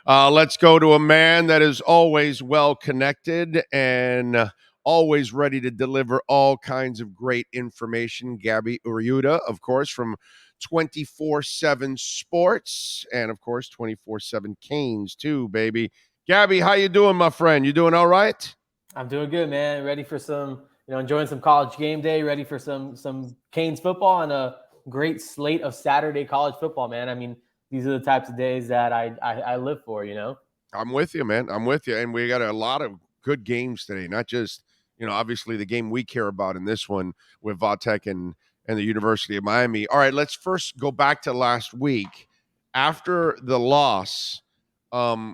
Let's go to a man that is always well connected and always ready to deliver all kinds of great information. Gaby Urrutia, of course, from 24/7 Sports and, of course, 24/7 Canes, too, baby. Gaby, how you doing, my friend? You doing all right? I'm doing good, man. Ready for some, enjoying some college game day. Ready for some Canes football and a great slate of Saturday college football, man. I mean, these are the types of days that I live for. I'm with you, man. I'm with you. And we got a lot of good games today, not just, obviously the game we care about in this one with Vatek and the University of Miami. All right, let's first go back to last week. After the loss,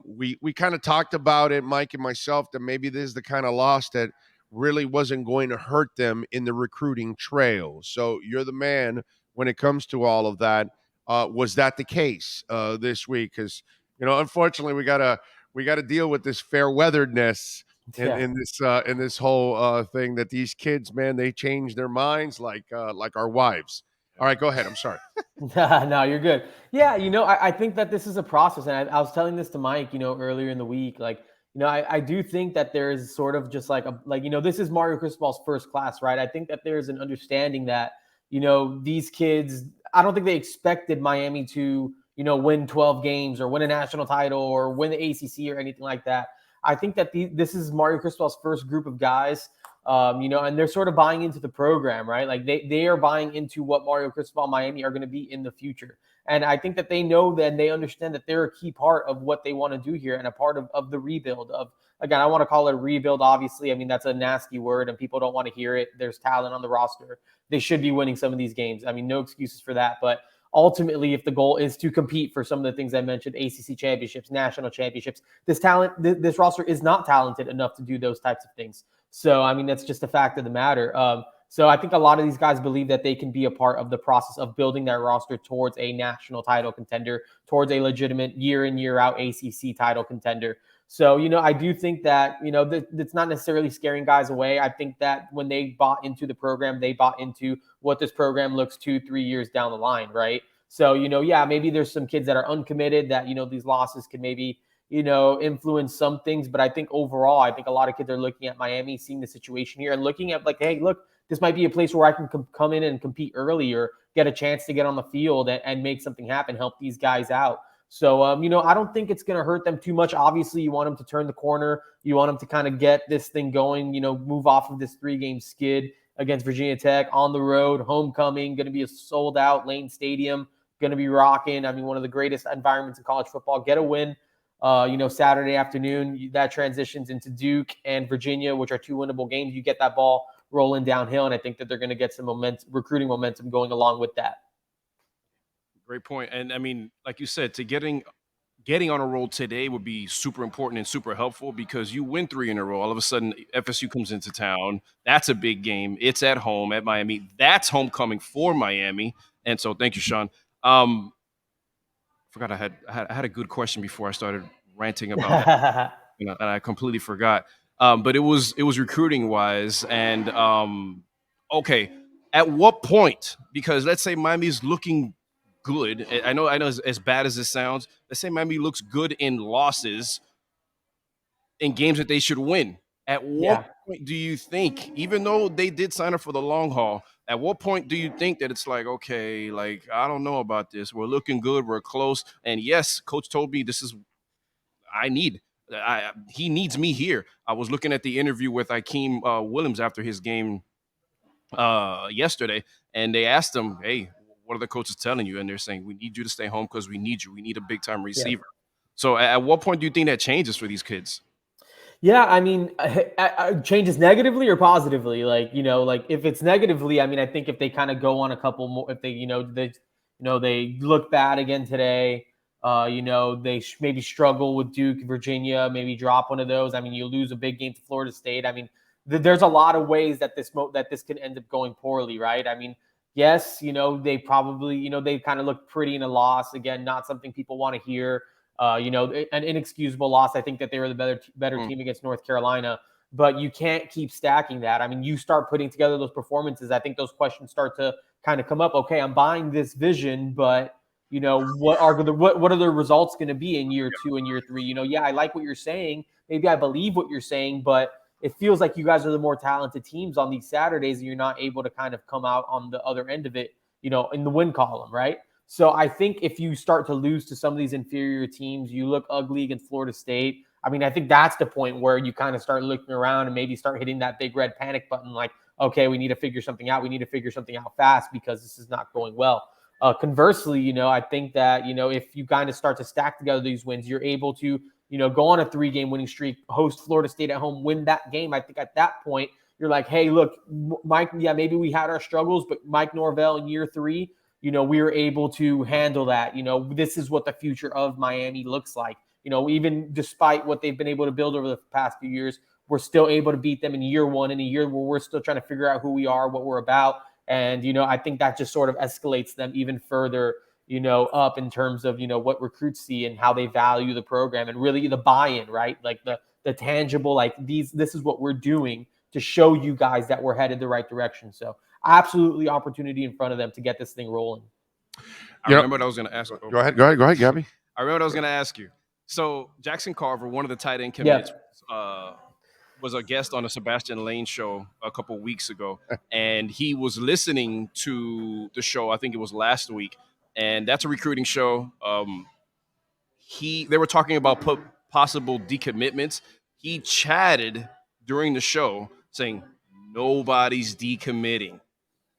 we kind of talked about it, Mike and myself, that maybe this is the kind of loss that really wasn't going to hurt them in the recruiting trail. So you're the man when it comes to all of that. Was that the case this week? Because unfortunately, we got to deal with this fair weatheredness in, Yeah. in this in this whole thing that these kids, man, they change their minds like our wives. All right, go ahead. I'm sorry. No, you're good. Yeah, I think that this is a process, and I was telling this to Mike, earlier in the week. Like, I do think that there is sort of just this is Mario Cristobal's first class, right? I think that there's an understanding that these kids. I don't think they expected Miami to win 12 games or win a national title or win the ACC or anything like that. I think that this is Mario Cristobal's first group of guys. And they're sort of buying into the program, right? Like they are buying into what Mario Cristobal Miami are going to be in the future. And I think that they know that, and they understand that they're a key part of what they want to do here and a part of the rebuild of, again, I want to call it a rebuild. Obviously, I mean, that's a nasty word and people don't want to hear it. There's talent on the roster. They should be winning some of these games. I mean, no excuses for that. But ultimately, if the goal is to compete for some of the things I mentioned, ACC championships, national championships, this roster is not talented enough to do those types of things. So, I mean, that's just a fact of the matter. So I think a lot of these guys believe that they can be a part of the process of building that roster towards a national title contender, towards a legitimate year in, year out ACC title contender. So, I do think that, that's not necessarily scaring guys away. I think that when they bought into the program, they bought into what this program looks 2-3 years down the line, right? So, yeah, maybe there's some kids that are uncommitted that, these losses could maybe influence some things. But I think overall, I think a lot of kids are looking at Miami, seeing the situation here and looking at like, hey, look, this might be a place where I can come in and compete early or get a chance to get on the field and make something happen, help these guys out. So, I don't think it's going to hurt them too much. Obviously, you want them to turn the corner. You want them to kind of get this thing going, move off of this 3-game skid against Virginia Tech on the road, homecoming, going to be a sold out Lane Stadium, going to be rocking. I mean, one of the greatest environments in college football. Get a win. Saturday afternoon, that transitions into Duke and Virginia, which are 2 winnable games. You get that ball rolling downhill, and I think that they're going to get some recruiting momentum going along with that. Great point. And I mean, like you said, to getting on a roll today would be super important and super helpful because you win 3 in a row. All of a sudden, FSU comes into town. That's a big game. It's at home at Miami. That's homecoming for Miami. And so, thank you, Sean. Forgot I had a good question before I started ranting about that, and I completely forgot. But it was recruiting wise, and okay, at what point? Because let's say Miami's looking good. I know as bad as this sounds. Let's say Miami looks good in losses in games that they should win. At what point do you think, even though they did sign up for the long haul, at what point do you think that it's like, okay, like, I don't know about this. We're looking good. We're close. And yes, coach told me this is I need. He needs me here. I was looking at the interview with Akeem Williams after his game yesterday, and they asked him, hey, what are the coaches telling you? And they're saying, we need you to stay home because we need you. We need a big-time receiver. So at what point do you think that changes for these kids? Yeah, I mean, changes negatively or positively. Like, like if it's negatively, I mean, I think if they kind of go on a couple more, if they, they look bad again today, they maybe struggle with Duke, Virginia, maybe drop one of those. I mean, you lose a big game to Florida State. I mean, there's a lot of ways that this could end up going poorly, right? I mean, yes, they probably, they kind of look pretty in a loss. Again, not something people want to hear. An inexcusable loss. I think that they were the better team against North Carolina, but you can't keep stacking that. I mean, you start putting together those performances. I think those questions start to kind of come up. Okay, I'm buying this vision, but what are the results going to be in year 2 and year 3? Yeah, I like what you're saying. Maybe I believe what you're saying, but it feels like you guys are the more talented teams on these Saturdays, and you're not able to kind of come out on the other end of it, in the win column, right? So I think if you start to lose to some of these inferior teams, you look ugly against Florida State. I mean, I think that's the point where you kind of start looking around and maybe start hitting that big red panic button, like, okay, we need to figure something out. We need to figure something out fast because this is not going well. Conversely, I think that, if you kind of start to stack together these wins, you're able to, go on a 3-game winning streak, host Florida State at home, win that game. I think at that point, you're like, hey, look, Mike, yeah, maybe we had our struggles, but Mike Norvell in year 3, we were able to handle that. This is what the future of Miami looks like. Even despite what they've been able to build over the past few years, we're still able to beat them in year 1, in a year where we're still trying to figure out who we are, what we're about. And, I think that just sort of escalates them even further, up in terms of, what recruits see and how they value the program and really the buy-in, right? Like the tangible, like this is what we're doing to show you guys that we're headed the right direction. So absolutely opportunity in front of them to get this thing rolling. I remember what I was going to ask. Go ahead, Gaby. I remember what I was going to ask you. So Jackson Carver, one of the tight end commits, was a guest on a Sebastian Lane show a couple weeks ago, and he was listening to the show. I think it was last week, and that's a recruiting show. They were talking about possible decommitments. He chatted during the show saying nobody's decommitting.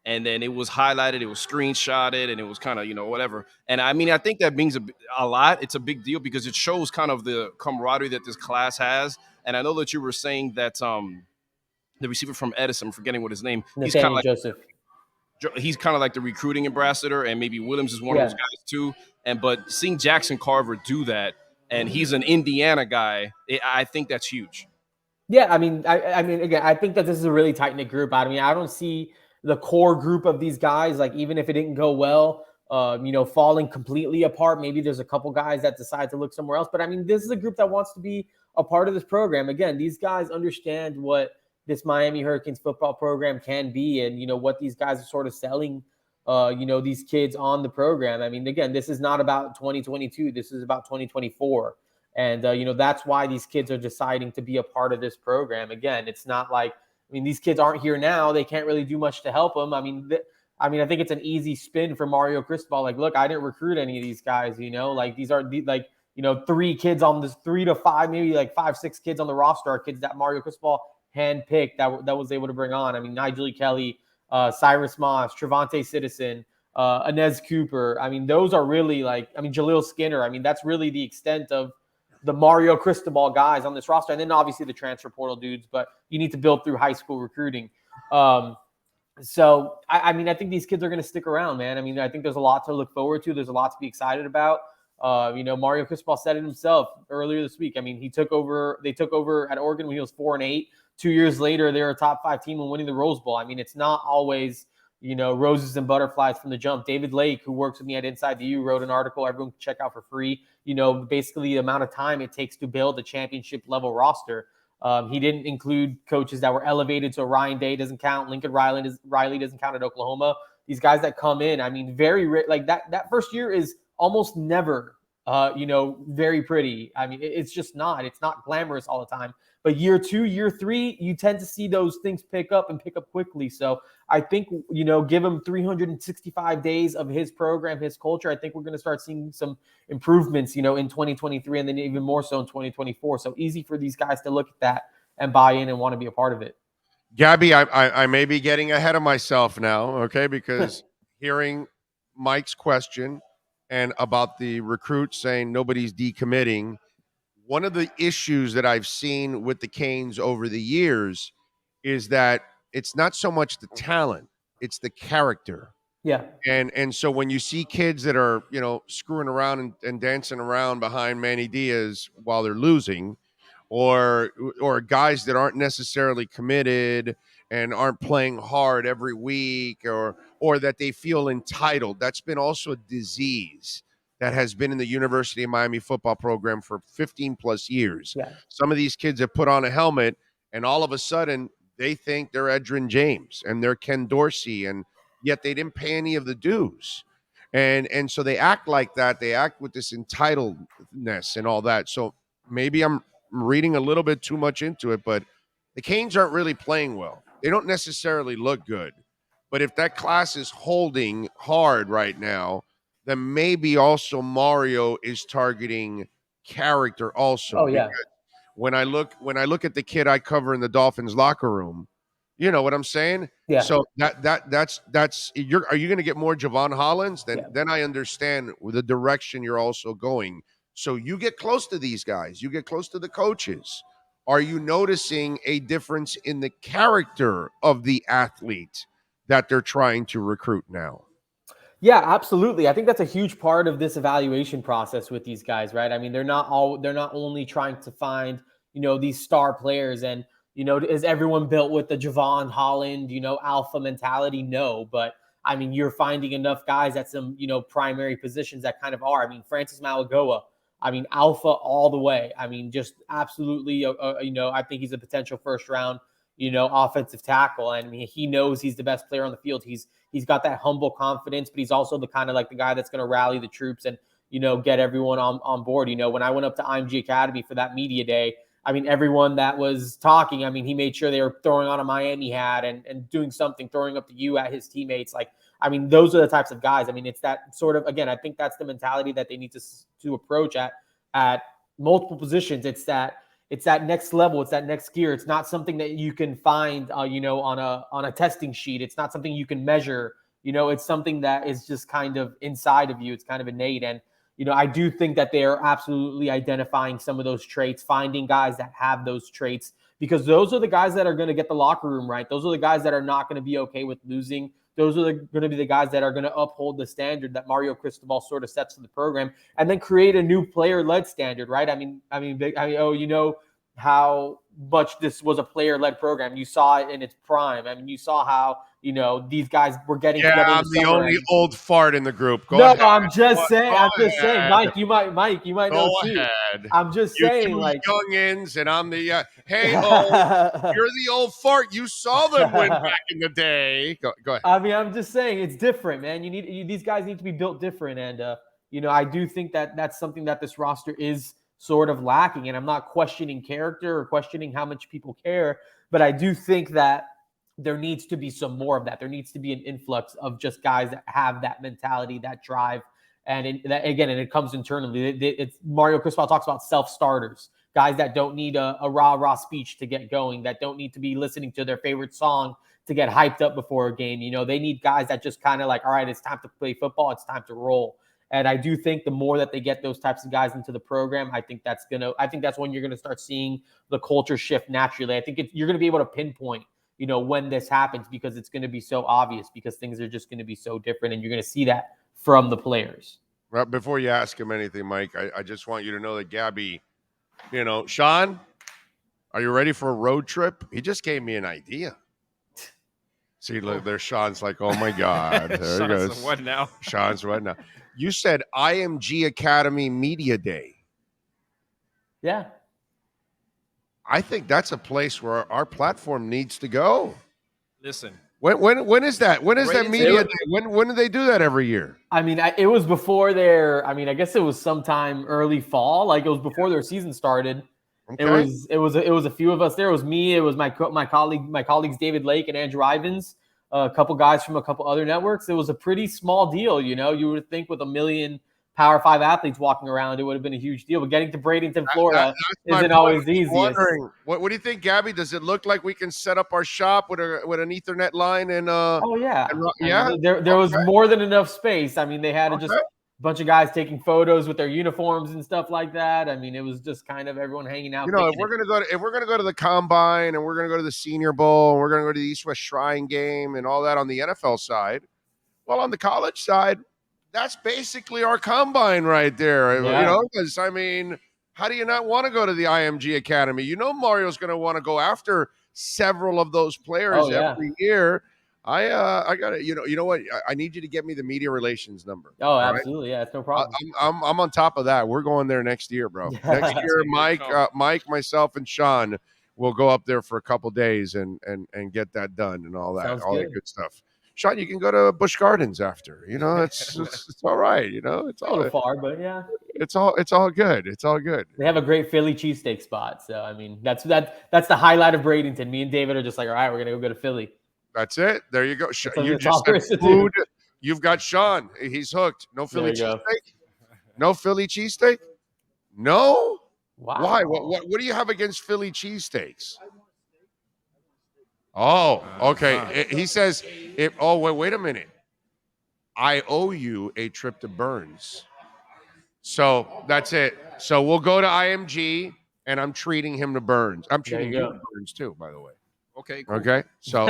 And then it was highlighted, it was screenshotted, and it was kind of, whatever. And I mean, I think that means a lot. It's a big deal because it shows kind of the camaraderie that this class has. And I know that you were saying that the receiver from Edison, I'm forgetting what his name, Nathaniel Joseph. He's kind of like the recruiting ambassador, and maybe Williams is one of those guys too. But seeing Jackson Carver do that, and he's an Indiana guy, I think that's huge. Yeah, I mean, again, I think that this is a really tight-knit group. I mean, I don't see the core group of these guys, like, even if it didn't go well, falling completely apart. Maybe there's a couple guys that decide to look somewhere else. But I mean, this is a group that wants to be a part of this program. Again, these guys understand what this Miami Hurricanes football program can be, and what these guys are sort of selling these kids on the program. I mean, again, this is not about 2022. This is about 2024. And, that's why these kids are deciding to be a part of this program. Again, it's not like, these kids aren't here now. They can't really do much to help them. I think it's an easy spin for Mario Cristobal. Like, look, I didn't recruit any of these guys, like these are like, 3 kids on this 3 to 5, maybe like 5, 6 kids on the roster are kids that Mario Cristobal handpicked that was able to bring on. I mean, Nigel Kelly, Cyrus Moss, Trevante Citizen, Inez Cooper. I mean, those are really Jaleel Skinner. I mean, that's really the extent of the Mario Cristobal guys on this roster. And then obviously the transfer portal dudes, but you need to build through high school recruiting. So, I think these kids are going to stick around, man. I mean, I think there's a lot to look forward to. There's a lot to be excited about. Mario Cristobal said it himself earlier this week. I mean, they took over at Oregon when he was 4-8. 2 years later, they're a top 5 team and winning the Rose Bowl. I mean, it's not always, roses and butterflies from the jump. David Lake, who works with me at Inside the U, wrote an article everyone can check out for free. Basically the amount of time it takes to build a championship level roster. He didn't include coaches that were elevated. So Ryan Day doesn't count. Lincoln Riley doesn't count at Oklahoma. These guys that come in, I mean, like that first year is almost never, very pretty. I mean, it's just not. It's not glamorous all the time. But year 2, year 3, you tend to see those things pick up quickly. So I think, give him 365 days of his program, his culture. I think we're going to start seeing some improvements, in 2023 and then even more so in 2024. So easy for these guys to look at that and buy in and want to be a part of it. Gaby, I may be getting ahead of myself now, okay, because hearing Mike's question and about the recruits saying nobody's decommitting, one of the issues that I've seen with the Canes over the years is that it's not so much the talent, it's the character. Yeah. And so when you see kids that are, screwing around and dancing around behind Manny Diaz while they're losing, or guys that aren't necessarily committed and aren't playing hard every week, or that they feel entitled, that's been also a disease that has been in the University of Miami football program for 15 plus years. Yeah. Some of these kids have put on a helmet and all of a sudden they think they're Edgerrin James and they're Ken Dorsey, and yet they didn't pay any of the dues. And so they act like that. They act with this entitledness and all that. So maybe I'm reading a little bit too much into it, but the Canes aren't really playing well. They don't necessarily look good. But if that class is holding hard right now, then maybe also Mario is targeting character also. Oh yeah, When I look at the kid I cover in the Dolphins locker room, you know what I'm saying? yeah, So that's you're are you going to get more Javon Hollins? Then yeah. then I understand the direction you're also going. So you get close to these guys, you get close to the coaches. Are you noticing a difference in the character of the athlete that they're trying to recruit now? Yeah, absolutely. I think that's a huge part of this evaluation process with these guys, right? I mean, they're not only trying to find, these star players and, is everyone built with the Javon Holland, alpha mentality? No, but I mean, you're finding enough guys at some, primary positions that kind of are. I mean, Francis Malagoa, I mean, alpha all the way. I mean, just absolutely, I think he's a potential first round, offensive tackle. And I mean, he knows he's the best player on the field. He's got that humble confidence, but he's also the kind of like the guy that's going to rally the troops and, get everyone on board. When I went up to IMG Academy for that media day, I mean, everyone that was talking, I mean, he made sure they were throwing on a Miami hat and doing something, throwing up the U at his teammates. Like, I mean, those are the types of guys. I mean, it's that sort of, again, I think that's the mentality that they need to approach at multiple positions. It's that next level. It's that next gear. It's not something that you can find, on a testing sheet. It's not something you can measure. It's something that is just kind of inside of you. It's kind of innate. And, I do think that they are absolutely identifying some of those traits, finding guys that have those traits, because those are the guys that are going to get the locker room right. Those are the guys that are not going to be okay with losing. Those are going to be the guys that are going to uphold the standard that Mario Cristobal sort of sets for the program, and then create a new player-led standard, right? I mean, how much this was a player-led program. You saw it in its prime. I mean, you saw how, these guys were getting together. I'm the only old fart in the group. Go No, ahead. I'm just saying. Go I'm just saying, ahead. Mike, you might Go know too. ahead. I'm just You saying, two like, youngins, and I'm the hey, you're the old fart. You saw them win back in the day. Go ahead. I mean, I'm just saying it's different, man. These guys need to be built different, and I do think that that's something that this roster is sort of lacking. And I'm not questioning character or questioning how much people care, but I do think that there needs to be some more of that. There needs to be an influx of just guys that have that mentality, that drive, and it comes internally. It's Mario Cristobal talks about self-starters, guys that don't need a rah-rah speech to get going, that don't need to be listening to their favorite song to get hyped up before a game. They need guys that just kind of like, all right, it's time to play football. It's time to roll. And I do think the more that they get those types of guys into the program, I think that's when you're going to start seeing the culture shift naturally. I think you're going to be able to pinpoint, when this happens, because it's going to be so obvious, because things are just going to be so different, and you're going to see that from the players. Well, before you ask him anything, Mike, I just want you to know that Gaby, Sean, are you ready for a road trip? He just gave me an idea. See, look, there's Sean's like, oh my God. There he goes. What now? Sean's what now? You said IMG Academy Media Day. Yeah. I think that's a place where our platform needs to go. Listen. When is that? When is that media day? When do they do that every year? I mean, it was before I guess it was sometime early fall. Like, it was before their season started. Okay. It was a few of us there. It was me. It was my colleagues David Lake and Andrew Ivins, a couple guys from a couple other networks. It was a pretty small deal. You would think with 1 million Power 5 athletes walking around, it would have been a huge deal. But getting to Bradenton, Florida, isn't always the easiest. What do you think, Gaby? Does it look like we can set up our shop with an Ethernet line? And oh yeah, yeah. I mean, there was more than enough space. I mean, they had just bunch of guys taking photos with their uniforms and stuff like that. I mean, it was just kind of everyone hanging out. If we're gonna go to the Combine, and we're gonna go to the Senior Bowl, and we're gonna go to the East West Shrine game and all that on the NFL side, well, on the college side, that's basically our Combine right there. Yeah. Because I mean, how do you not want to go to the IMG Academy? Mario's gonna want to go after several of those players every year. I got it. You know what? I need you to get me the media relations number. Oh, absolutely. Right? Yeah, it's no problem. I'm on top of that. We're going there next year, bro. Next year, Mike, myself, and Sean will go up there for a couple days and get that done and all that, that good stuff. Sean, you can go to Busch Gardens after. It's all right. It's A all little far, but yeah. it's all good. It's all good. They have a great Philly cheesesteak spot. So I mean, that's the highlight of Bradenton. Me and David are just like, all right, we're gonna go to Philly. That's it. There you go. You That's just all there is said to do. food. You've got Sean. He's hooked. No Philly There you go. cheesesteak. No Philly cheesesteak. No. Wow. Why? What do you have against Philly cheesesteaks? Oh, okay. He says, wait a minute. I owe you a trip to Burns. So that's it. So we'll go to IMG, and I'm treating him to Burns. I'm treating you to Burns too, by the way. Okay. Cool. Okay. So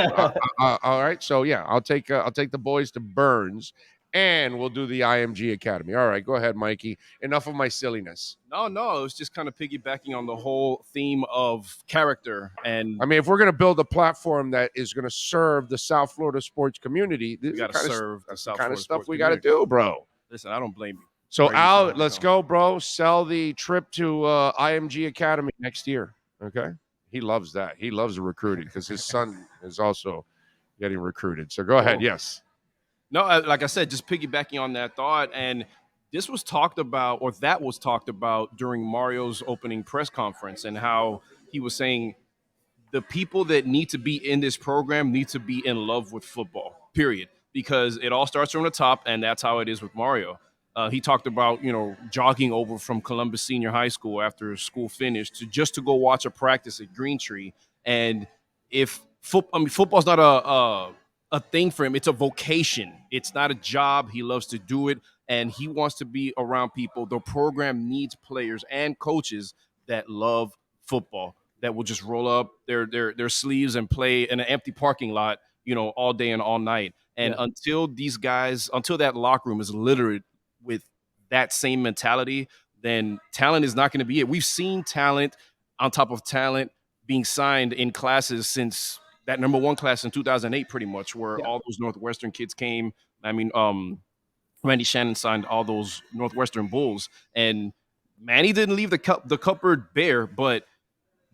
all right. So yeah, I'll take the boys to Burns, and we'll do the IMG Academy. All right. Go ahead, Mikey. Enough of my silliness. No, it was just kind of piggybacking on the whole theme of character. And I mean, if we're going to build a platform that is going to serve the South Florida sports community, this we got to serve the South kind of Florida stuff sports we got to community. do, bro. Listen, I don't blame you. So Brady, Al, let's go, bro. Sell the trip to IMG Academy next year. Okay. He loves that. He loves the recruiting because his son is also getting recruited. So go ahead. Yes. No, like I said, just piggybacking on that thought. And this was talked about, or that was talked about during Mario's opening press conference, and how he was saying the people that need to be in this program need to be in love with football, period. Because it all starts from the top, and that's how it is with Mario. He talked about, jogging over from Columbus Senior High School after school finished to go watch a practice at Green Tree. And if football's not a thing for him, it's a vocation. It's not a job. He loves to do it, and he wants to be around people. The program needs players and coaches that love football, that will just roll up their sleeves and play in an empty parking lot, all day and all night. And until that locker room is littered with that same mentality, then talent is not going to be it. We've seen talent on top of talent being signed in classes since that number one class in 2008, pretty much, where all those Northwestern kids came. I mean, Randy Shannon signed all those Northwestern Bulls, and Manny didn't leave the cupboard bare, but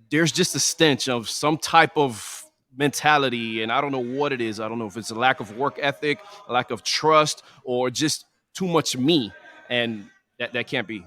there's just a stench of some type of mentality, and I don't know what it is. I don't know if it's a lack of work ethic, a lack of trust, or just too much me, and that can't be.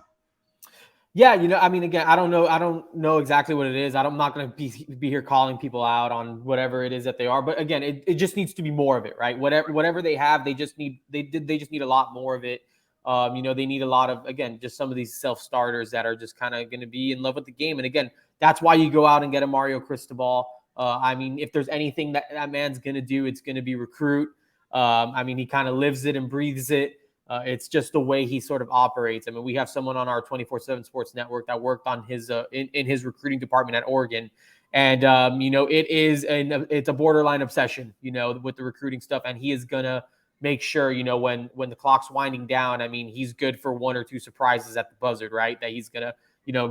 Yeah, I mean, again, I don't know exactly what it is. I'm not going to be here calling people out on whatever it is that they are. But again, it just needs to be more of it, right? Whatever they have, they just need a lot more of it. They need a lot of, again, just some of these self-starters that are just kind of going to be in love with the game. And again, that's why you go out and get a Mario Cristobal. I mean, if there's anything that man's going to do, it's going to be recruit. I mean, he kind of lives it and breathes it. It's just the way he sort of operates. I mean, we have someone on our 24/7 Sports Network that worked on his in his recruiting department at Oregon, and it's a borderline obsession, with the recruiting stuff, and he is gonna make sure, when the clock's winding down, I mean, he's good for one or two surprises at the buzzard, right? That he's gonna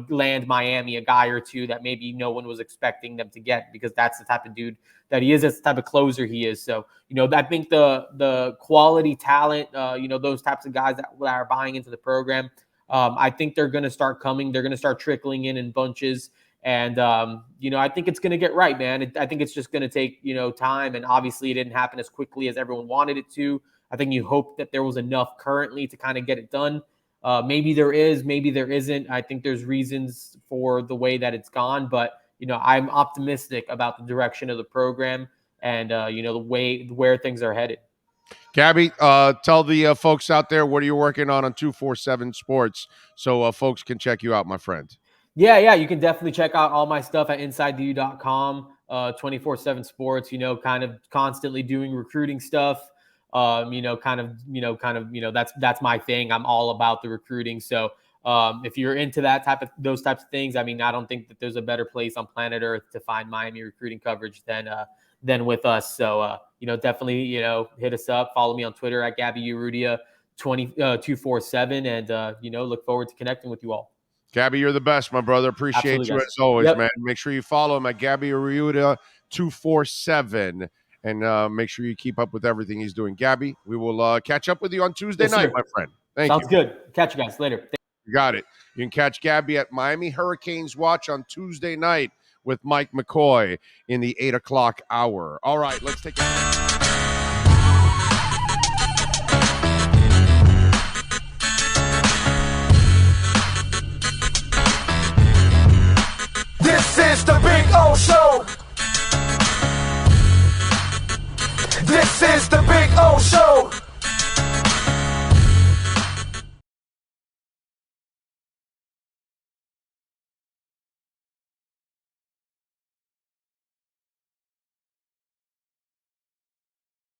land Miami a guy or two that maybe no one was expecting them to get, because that's the type of dude that he is. That's the type of closer he is. So, I think the quality talent, those types of guys that are buying into the program, I think they're going to start coming. They're going to start trickling in bunches. And, I think it's going to get right, man. I think it's just going to take, time. And obviously it didn't happen as quickly as everyone wanted it to. I think you hope that there was enough currently to kind of get it done. Maybe there is, maybe there isn't. I think there's reasons for the way that it's gone, but I'm optimistic about the direction of the program and the way where things are headed. Gaby, tell the folks out there, what are you working on 247 Sports, so folks can check you out, my friend. Yeah, you can definitely check out all my stuff at InsideTheU.com. 24/7 Sports. Kind of constantly doing recruiting stuff. That's my thing. I'm all about the recruiting. So if you're into those types of things, I mean, I don't think that there's a better place on planet Earth to find Miami recruiting coverage than with us. So definitely hit us up. Follow me on Twitter at Gaby Urrutia 247, and look forward to connecting with you all. Gaby, you're the best, my brother. Appreciate you as always, man. Make sure you follow him at Gaby Urrutia 247. And make sure you keep up with everything he's doing. Gaby, we will catch up with you on Tuesday night, my friend. Thank you. Sounds good. Catch you guys later. You got it. You can catch Gaby at Miami Hurricanes Watch on Tuesday night with Mike McCoy in the 8 o'clock hour. All right, let's take a is the Big O Show. This is the Big O Show.